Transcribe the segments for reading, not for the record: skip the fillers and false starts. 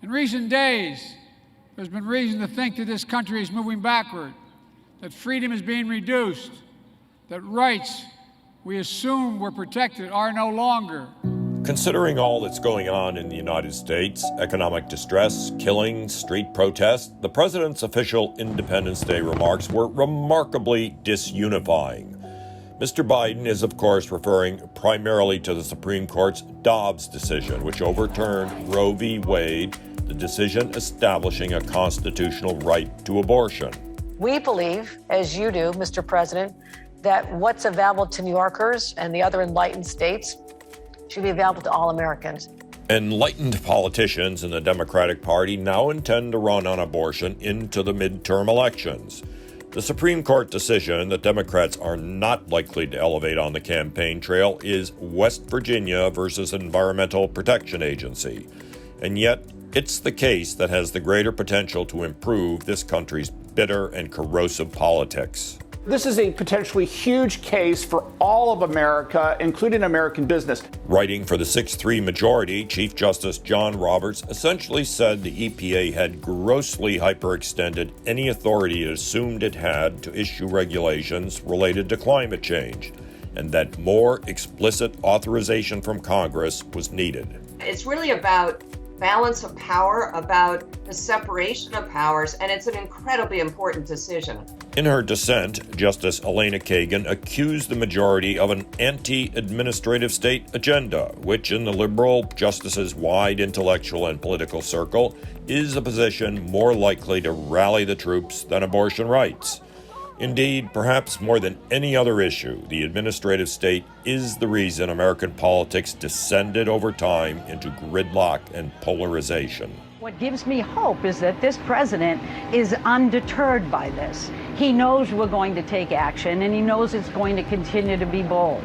In recent days, there's been reason to think that this country is moving backward, that freedom is being reduced, that rights we assumed were protected are no longer. Considering all that's going on in the United States, economic distress, killings, street protests, the president's official Independence Day remarks were remarkably disunifying. Mr. Biden is, of course, referring primarily to the Supreme Court's Dobbs decision, which overturned Roe v. Wade, the decision establishing a constitutional right to abortion. We believe, as you do, Mr. President, that what's available to New Yorkers and the other enlightened states should be available to all Americans. Enlightened politicians in the Democratic Party now intend to run on abortion into the midterm elections. The Supreme Court decision that Democrats are not likely to elevate on the campaign trail is West Virginia versus Environmental Protection Agency. And yet, it's the case that has the greater potential to improve this country's bitter and corrosive politics. This is a potentially huge case for all of America, including American business. Writing for the 6-3 majority, Chief Justice John Roberts essentially said the EPA had grossly hyperextended any authority it assumed it had to issue regulations related to climate change, and that more explicit authorization from Congress was needed. It's really about balance of power, about the separation of powers, and it's an incredibly important decision. In her dissent, Justice Elena Kagan accused the majority of an anti-administrative state agenda, which in the liberal justices' wide intellectual and political circle is a position more likely to rally the troops than abortion rights. Indeed, perhaps more than any other issue, the administrative state is the reason American politics descended over time into gridlock and polarization. What gives me hope is that this president is undeterred by this. He knows we're going to take action, and he knows it's going to continue to be bold.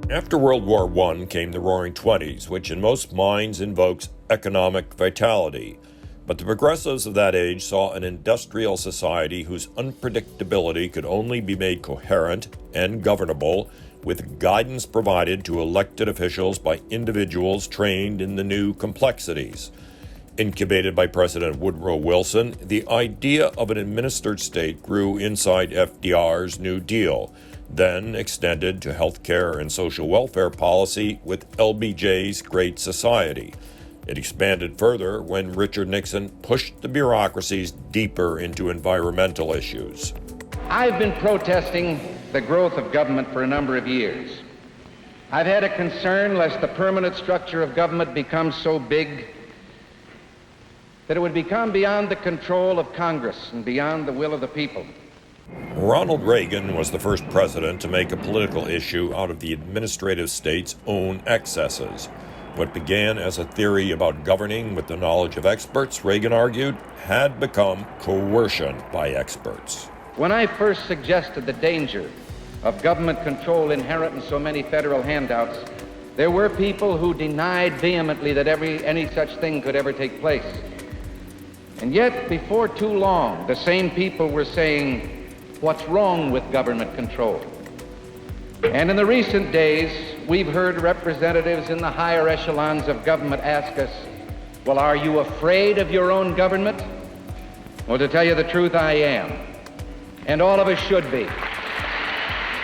After World War I came the Roaring Twenties, which in most minds invokes economic vitality. But the progressives of that age saw an industrial society whose unpredictability could only be made coherent and governable with guidance provided to elected officials by individuals trained in the new complexities. Incubated by President Woodrow Wilson, the idea of an administered state grew inside FDR's New Deal, then extended to healthcare and social welfare policy with LBJ's Great Society. It expanded further when Richard Nixon pushed the bureaucracies deeper into environmental issues. I've been protesting the growth of government for a number of years. I've had a concern lest the permanent structure of government becomes so big that it would become beyond the control of Congress and beyond the will of the people. Ronald Reagan was the first president to make a political issue out of the administrative state's own excesses. What began as a theory about governing with the knowledge of experts, Reagan argued, had become coercion by experts. When I first suggested the danger of government control inherent in so many federal handouts, there were people who denied vehemently that any such thing could ever take place. And yet, before too long, the same people were saying, "What's wrong with government control?" And in the recent days, we've heard representatives in the higher echelons of government ask us, "Well, are you afraid of your own government?" Well, to tell you the truth, I am. And all of us should be.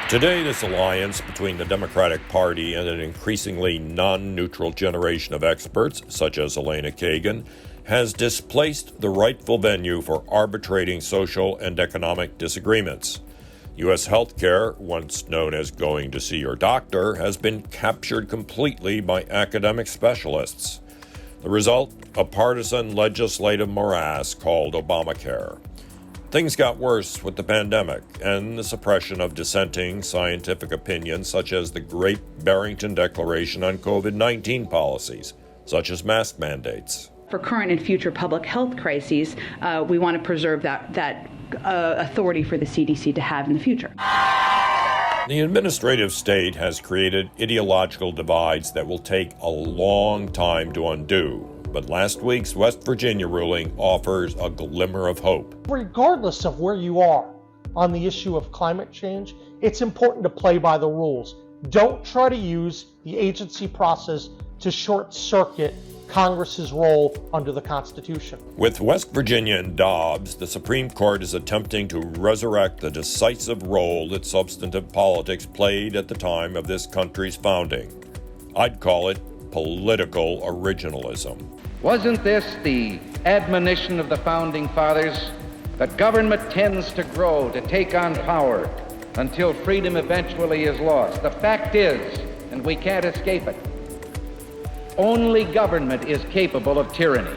Today, this alliance between the Democratic Party and an increasingly non-neutral generation of experts, such as Elena Kagan, has displaced the rightful venue for arbitrating social and economic disagreements. U.S. healthcare, once known as going to see your doctor, has been captured completely by academic specialists. The result, a partisan legislative morass called Obamacare. Things got worse with the pandemic and the suppression of dissenting scientific opinions such as the Great Barrington Declaration on COVID-19 policies, such as mask mandates. For current and future public health crises, we want to preserve that authority for the CDC to have in the future. The administrative state has created ideological divides that will take a long time to undo, but last week's West Virginia ruling offers a glimmer of hope. Regardless of where you are on the issue of climate change, it's important to play by the rules. Don't try to use the agency process to short-circuit Congress's role under the Constitution. With West Virginia and Dobbs, the Supreme Court is attempting to resurrect the decisive role that substantive politics played at the time of this country's founding. I'd call it political originalism. Wasn't this the admonition of the Founding Fathers, that government tends to grow, to take on power, until freedom eventually is lost? The fact is, and we can't escape it, only government is capable of tyranny.